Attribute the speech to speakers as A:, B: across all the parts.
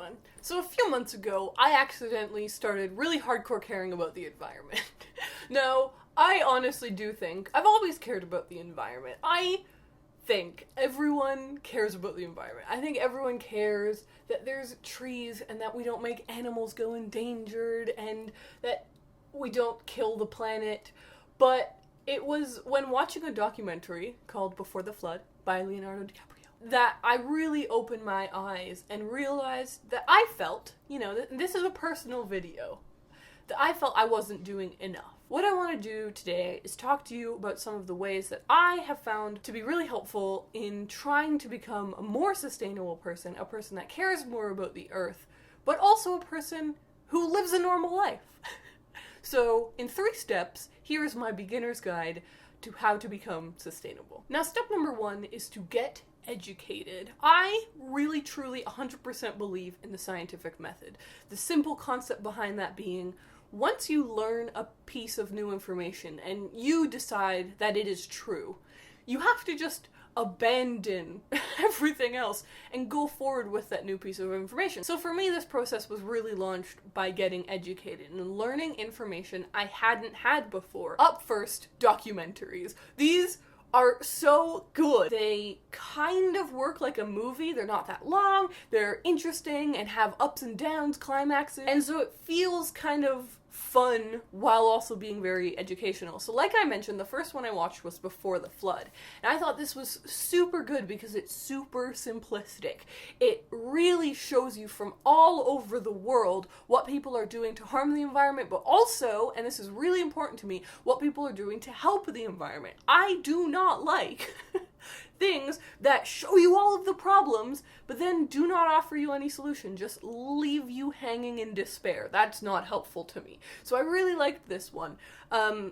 A: everyone. So a few months ago, I accidentally started really hardcore caring about the environment. Now, I honestly do think I've always cared about the environment. I think everyone cares about the environment. I think everyone cares that there's trees and that we don't make animals go endangered and that we don't kill the planet. But it was when watching a documentary called Before the Flood by Leonardo DiCaprio that I really opened my eyes and realized that I felt, this is a personal video, that I felt I wasn't doing enough. What I want to do today is talk to you about some of the ways that I have found to be really helpful in trying to become a more sustainable person, a person that cares more about the earth, but also a person who lives a normal life. So, in 3 steps, here is my beginner's guide to how to become sustainable. Now, step number 1 is to get educated. I really, truly, 100% believe in the scientific method. The simple concept behind that being, once you learn a piece of new information and you decide that it is true, you have to just abandon everything else and go forward with that new piece of information. So for me, this process was really launched by getting educated and learning information I hadn't had before. Up first, documentaries. These are so good. They kind of work like a movie. They're not that long, they're interesting and have ups and downs, climaxes, and so it feels kind of fun while also being very educational. So like I mentioned, the first one I watched was Before the Flood, and I thought this was super good because it's super simplistic. It really shows you from all over the world what people are doing to harm the environment, but also, and this is really important to me, what people are doing to help the environment. I do not like things that show you all of the problems, but then do not offer you any solution, just leave you hanging in despair. That's not helpful to me. So I really liked this one.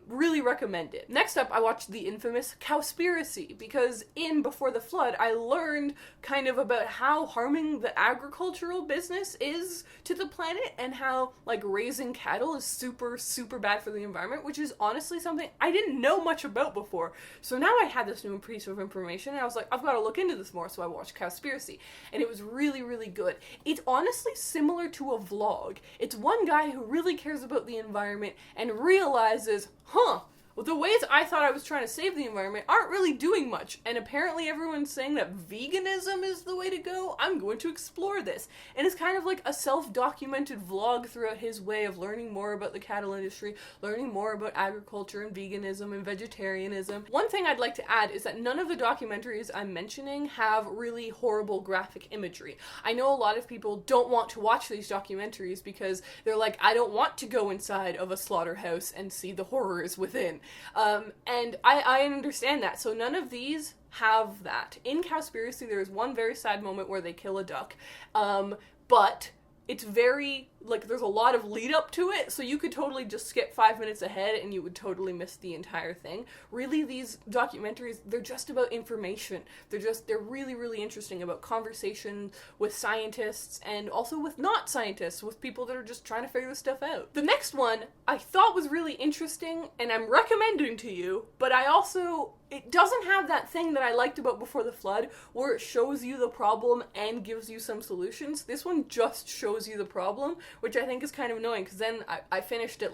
A: Really recommend it. Next up, I watched the infamous Cowspiracy, because in Before the Flood, I learned kind of about how harming the agricultural business is to the planet, and how, raising cattle is super, super bad for the environment, which is honestly something I didn't know much about before. So now I had this new piece of information, and I was like, I've got to look into this more, so I watched Cowspiracy, and it was really, really good. It's honestly similar to a vlog. It's one guy who really cares about the environment and realizes, well, the ways I thought I was trying to save the environment aren't really doing much, and apparently everyone's saying that veganism is the way to go. I'm going to explore this. And it's kind of like a self-documented vlog throughout his way of learning more about the cattle industry, learning more about agriculture and veganism and vegetarianism. One thing I'd like to add is that none of the documentaries I'm mentioning have really horrible graphic imagery. I know a lot of people don't want to watch these documentaries because they're like, I don't want to go inside of a slaughterhouse and see the horrors within. And I understand that. So none of these have that. In Cowspiracy, there is one very sad moment where they kill a duck, but it's very, there's a lot of lead up to it, so you could totally just skip 5 minutes ahead and you would totally miss the entire thing. Really, these documentaries, they're just about information. They're really, really interesting about conversation with scientists and also with not scientists, with people that are just trying to figure this stuff out. The next one I thought was really interesting and I'm recommending to you, but it doesn't have that thing that I liked about Before the Flood, where it shows you the problem and gives you some solutions. This one just shows you the problem, which I think is kind of annoying, because then I finished it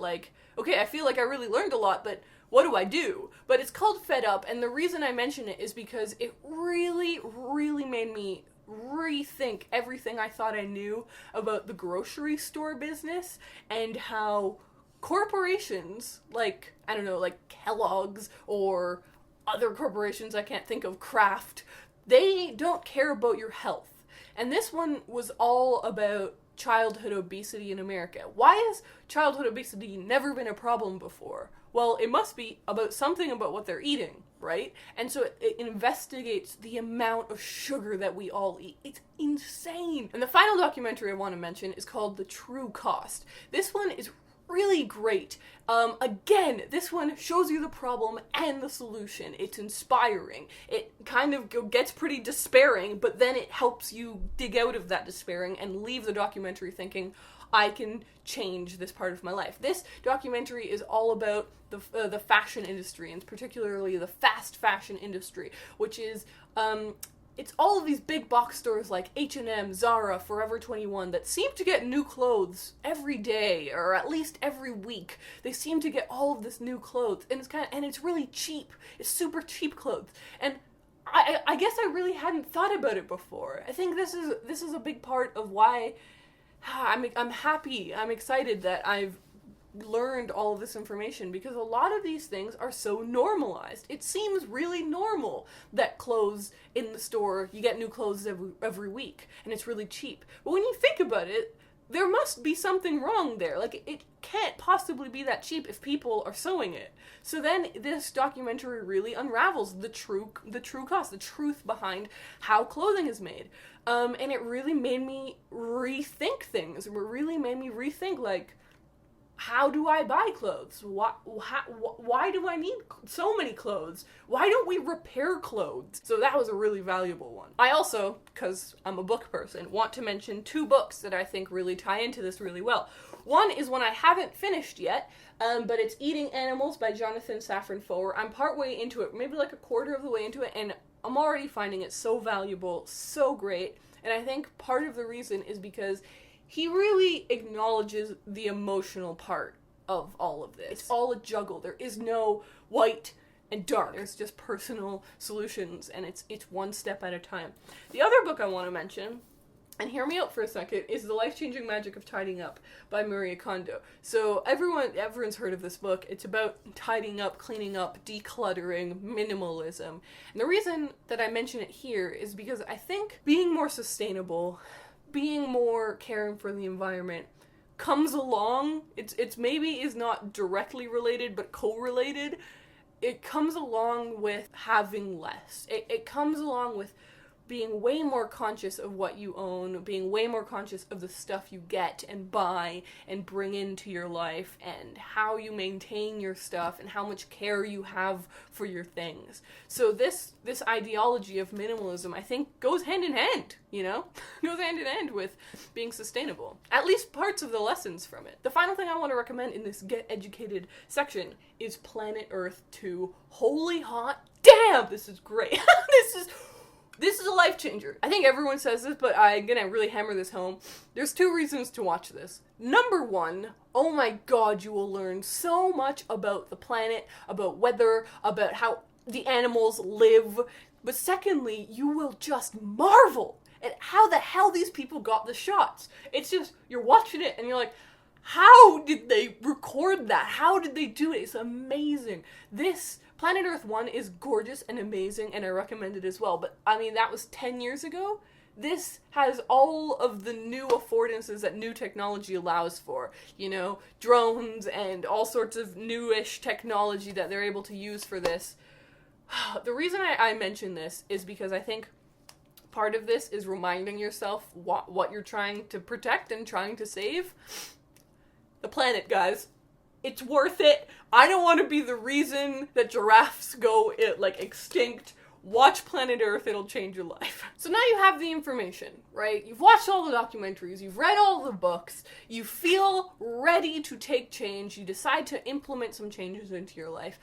A: okay, I feel like I really learned a lot, but what do I do? But it's called Fed Up, and the reason I mention it is because it really, really made me rethink everything I thought I knew about the grocery store business, and how corporations, like Kellogg's or other corporations I can't think of, Kraft, they don't care about your health. And this one was all about childhood obesity in America. Why has childhood obesity never been a problem before? Well, it must be about something about what they're eating, right? And so it investigates the amount of sugar that we all eat. It's insane. And the final documentary I want to mention is called The True Cost. This one is really great. Again, this one shows you the problem and the solution. It's inspiring. It kind of gets pretty despairing, but then it helps you dig out of that despairing and leave the documentary thinking, I can change this part of my life. This documentary is all about the fashion industry, and particularly the fast fashion industry, which is it's all of these big box stores like H&M, Zara, Forever 21 that seem to get new clothes every day, or at least every week. They seem to get all of this new clothes, and it's really cheap. It's super cheap clothes. And I guess I really hadn't thought about it before. I think this is a big part of why I'm happy, I'm excited that I've learned all of this information, because a lot of these things are so normalized. It seems really normal that clothes in the store, you get new clothes every week, and it's really cheap. But when you think about it, there must be something wrong there. Like, it can't possibly be that cheap if people are sewing it. So then this documentary really unravels the true cost, the truth behind how clothing is made. And it really made me rethink things. It really made me rethink, like, how do I buy clothes? Why do I need so many clothes? Why don't we repair clothes? So that was a really valuable one. I also, because I'm a book person, want to mention 2 books that I think really tie into this really well. One is one I haven't finished yet, but it's Eating Animals by Jonathan Safran Foer. I'm partway into it, maybe like a quarter of the way into it, and I'm already finding it so valuable, so great. And I think part of the reason is because he really acknowledges the emotional part of all of this. It's all a juggle. There is no white and dark. There's just personal solutions, and it's one step at a time. The other book I want to mention, and hear me out for a second, is The Life-Changing Magic of Tidying Up by Marie Kondo. So everyone's heard of this book. It's about tidying up, cleaning up, decluttering, minimalism. And the reason that I mention it here is because I think being more sustainable, being more caring for the environment comes along, it's maybe is not directly related, but correlated. It comes along with having less. It comes along with being way more conscious of what you own, being way more conscious of the stuff you get and buy and bring into your life, and how you maintain your stuff and how much care you have for your things. So this ideology of minimalism, I think, goes hand in hand, you know? Goes hand in hand with being sustainable. At least parts of the lessons from it. The final thing I want to recommend in this Get Educated section is Planet Earth 2. Holy hot damn! This is great. This is a life changer. I think everyone says this, but I'm gonna really hammer this home. There's 2 reasons to watch this. Number 1, oh my god, you will learn so much about the planet, about weather, about how the animals live. But secondly, you will just marvel at how the hell these people got the shots. It's just, you're watching it and you're like, how did they record that? How did they do it? It's amazing. This Planet Earth 1 is gorgeous and amazing, and I recommend it as well. But, I mean, that was 10 years ago. This has all of the new affordances that new technology allows for. You know, drones and all sorts of newish technology that they're able to use for this. The reason I mention this is because I think part of this is reminding yourself what you're trying to protect and trying to save. The planet, guys. It's worth it. I don't want to be the reason that giraffes go, extinct. Watch Planet Earth, it'll change your life. So now you have the information, right? You've watched all the documentaries, you've read all the books, you feel ready to take change, you decide to implement some changes into your life.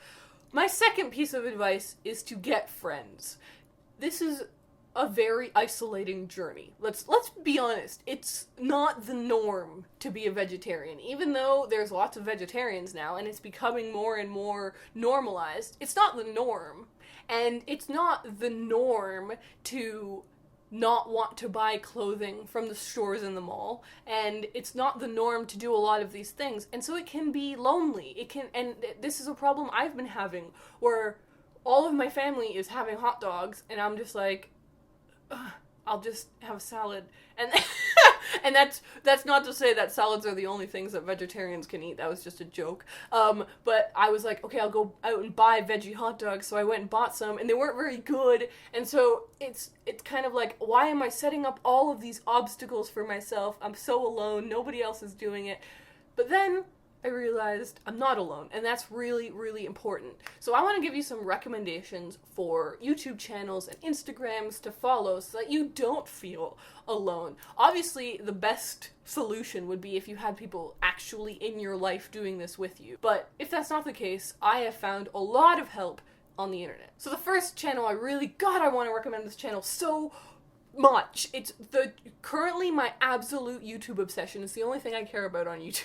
A: My second piece of advice is to get friends. This is a very isolating journey. Let's be honest. It's not the norm to be a vegetarian. Even though there's lots of vegetarians now and it's becoming more and more normalized, it's not the norm. And it's not the norm to not want to buy clothing from the stores in the mall, and it's not the norm to do a lot of these things, and so it can be lonely. And this is a problem I've been having, where all of my family is having hot dogs, and I'm just like, I'll just have a salad. And and that's not to say that salads are the only things that vegetarians can eat. That was just a joke. But I was like, okay, I'll go out and buy veggie hot dogs. So I went and bought some, and they weren't very good. And so it's kind of like, why am I setting up all of these obstacles for myself? I'm so alone. Nobody else is doing it. But then I realized I'm not alone, and that's really, really important. So I want to give you some recommendations for YouTube channels and Instagrams to follow so that you don't feel alone. Obviously, the best solution would be if you had people actually in your life doing this with you. But if that's not the case, I have found a lot of help on the internet. So the first channel I want to recommend this channel so much. It's currently my absolute YouTube obsession. It's the only thing I care about on YouTube.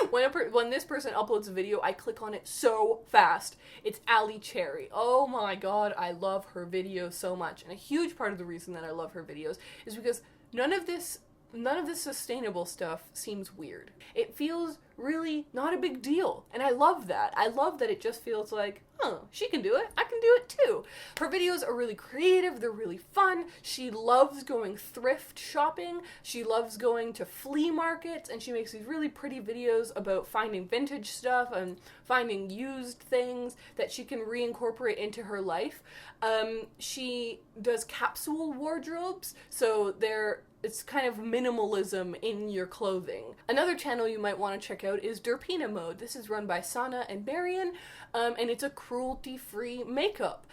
A: When this person uploads a video, I click on it so fast. It's Ali Cherry. Oh my god, I love her videos so much. And a huge part of the reason that I love her videos is because none of this sustainable stuff seems weird. It feels really not a big deal. And I love that. I love that it just feels like, oh, she can do it. I can do it too. Her videos are really creative. They're really fun. She loves going thrift shopping. She loves going to flea markets, and she makes these really pretty videos about finding vintage stuff and finding used things that she can reincorporate into her life. She does capsule wardrobes, so it's kind of minimalism in your clothing. Another channel you might want to check out is Derpina Mode. This is run by Sana and Marion, and it's a cruelty-free makeup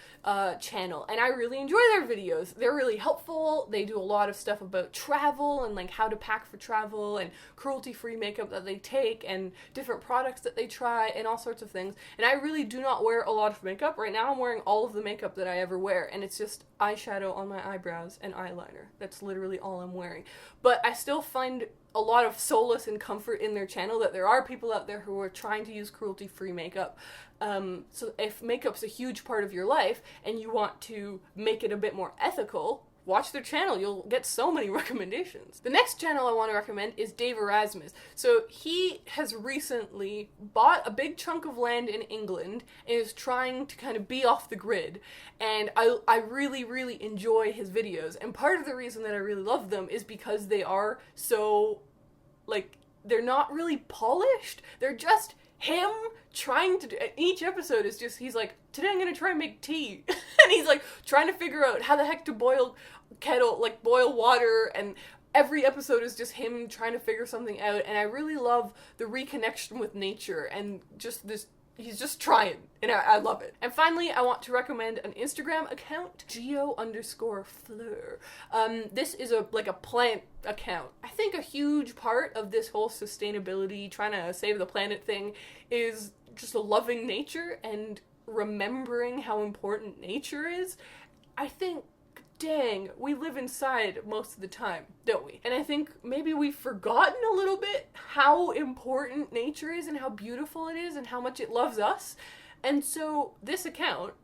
A: channel, and I really enjoy their videos. They're really helpful. They do a lot of stuff about travel and like how to pack for travel and cruelty-free makeup that they take and different products that they try and all sorts of things. And I really do not wear a lot of makeup. Right now I'm wearing all of the makeup that I ever wear, and it's just eyeshadow on my eyebrows and eyeliner. That's literally all I'm wearing. But I still find a lot of solace and comfort in their channel that there are people out there who are trying to use cruelty-free makeup. So if makeup's a huge part of your life and you want to make it a bit more ethical, watch their channel. You'll get so many recommendations. The next channel I want to recommend is Dave Erasmus. So he has recently bought a big chunk of land in England and is trying to kind of be off the grid. And I really, really enjoy his videos. And part of the reason that I really love them is because they are so, like, they're not really polished. They're just him trying to do, each episode is just, he's like, today I'm gonna try and make tea. And he's like trying to figure out how the heck to boil water, and every episode is just him trying to figure something out. And I really love the reconnection with nature and just this, he's just trying, and I love it. And finally, I want to recommend an Instagram account, geo_fleur. This is a plant account. I think a huge part of this whole sustainability, trying to save the planet thing is just loving nature and remembering how important nature is. I think, dang, we live inside most of the time, don't we? And I think maybe we've forgotten a little bit how important nature is and how beautiful it is and how much it loves us. And so this account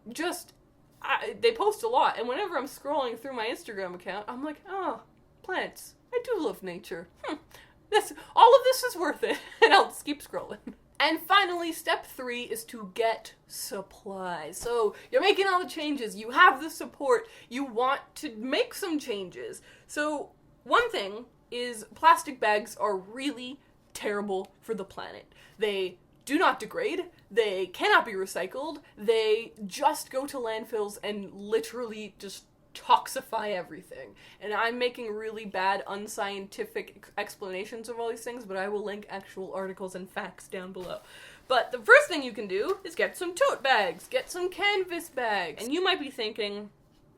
A: they post a lot, and whenever I'm scrolling through my Instagram account, I'm like, oh, plants. I do love nature. All of this is worth it. And I'll just keep scrolling. And finally, step 3 is to get supplies. So you're making all the changes, you have the support, you want to make some changes. So one thing is plastic bags are really terrible for the planet. They do not degrade, they cannot be recycled, they just go to landfills and literally just toxify everything. And I'm making really bad, unscientific explanations of all these things, but I will link actual articles and facts down below. But the first thing you can do is get some tote bags, get some canvas bags. And you might be thinking,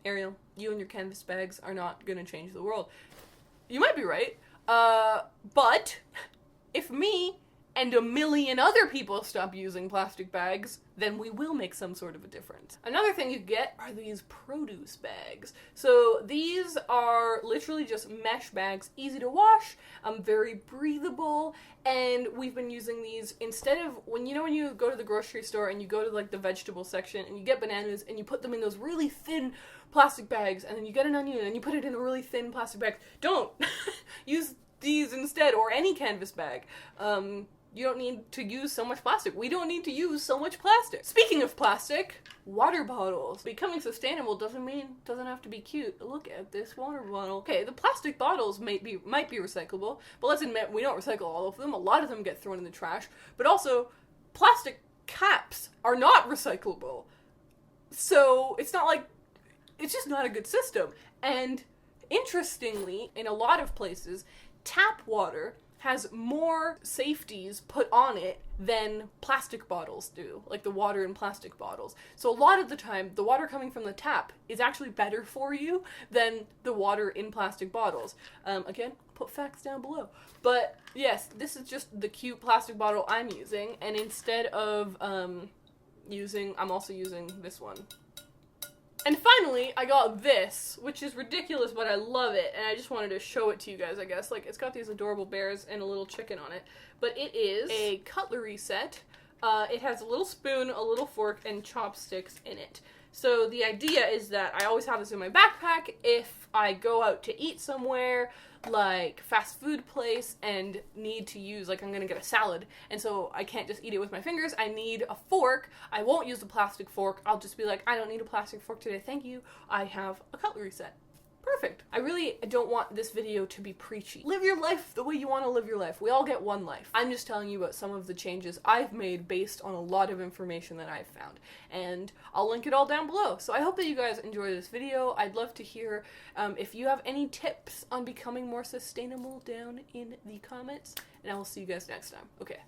A: Ariel, you and your canvas bags are not gonna change the world. You might be right, but if me and a million other people stop using plastic bags, then we will make some sort of a difference. Another thing you get are these produce bags. So these are literally just mesh bags, easy to wash, very breathable, and we've been using these instead of, when you go to the grocery store and you go to like the vegetable section and you get bananas and you put them in those really thin plastic bags, and then you get an onion and you put it in a really thin plastic bag. Don't! Use these instead, or any canvas bag. You don't need to use so much plastic. We don't need to use so much plastic. Speaking of plastic, water bottles. Becoming sustainable doesn't have to be cute. Look at this water bottle. Okay, the plastic bottles might be recyclable, but let's admit we don't recycle all of them. A lot of them get thrown in the trash. But also, plastic caps are not recyclable. So it's just not a good system. And interestingly, in a lot of places, tap water has more safeties put on it than plastic bottles do, like the water in plastic bottles. So a lot of the time, the water coming from the tap is actually better for you than the water in plastic bottles. Again, put facts down below. But yes, this is just the cute plastic bottle I'm using, and instead of I'm also using this one. And finally, I got this, which is ridiculous, but I love it, and I just wanted to show it to you guys, I guess. Like, it's got these adorable bears and a little chicken on it, but it is a cutlery set. It has a little spoon, a little fork, and chopsticks in it. So the idea is that I always have this in my backpack if I go out to eat somewhere, like fast food place, and need to use, like, I'm gonna get a salad, and so I can't just eat it with my fingers. I need a fork. I won't use the plastic fork. I'll just be like, I don't need a plastic fork today, thank you. I have a cutlery set. Perfect. I really don't want this video to be preachy. Live your life the way you want to live your life. We all get one life. I'm just telling you about some of the changes I've made based on a lot of information that I've found. And I'll link it all down below. So I hope that you guys enjoy this video. I'd love to hear if you have any tips on becoming more sustainable down in the comments. And I will see you guys next time. Okay.